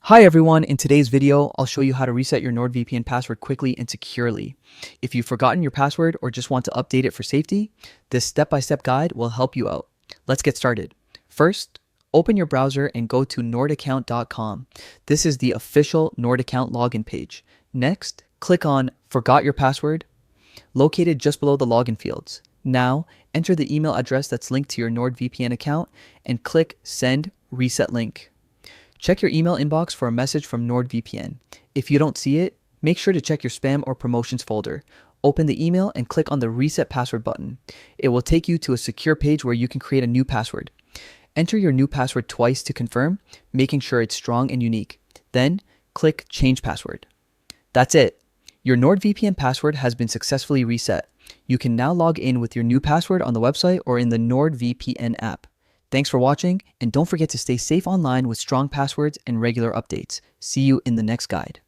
Hi everyone, in today's video, I'll show you how to reset your Nordvpn password quickly and securely. If you've forgotten your password or just want to update it for safety, this step-by-step guide will help you out. Let's get started. First, open your browser and go to Nordvpn.com. This is the official Nord account login page. Next, click on Forgot Your Password, located just below the login fields. Now, enter the email address that's linked to your Nordvpn account and click Send Reset Link. Check your email inbox for a message from Nordvpn. If you don't see it, make sure to check your spam or promotions folder. Open the email and click on the Reset Password button. It will take you to a secure page where you can create a new password. Enter your new password twice to confirm, making sure it's strong and unique. Then, click Change Password. That's it. Your Nordvpn password has been successfully reset. You can now log in with your new password on the website or in the Nordvpn app. Thanks for watching, and don't forget to stay safe online with strong passwords and regular updates. See you in the next guide.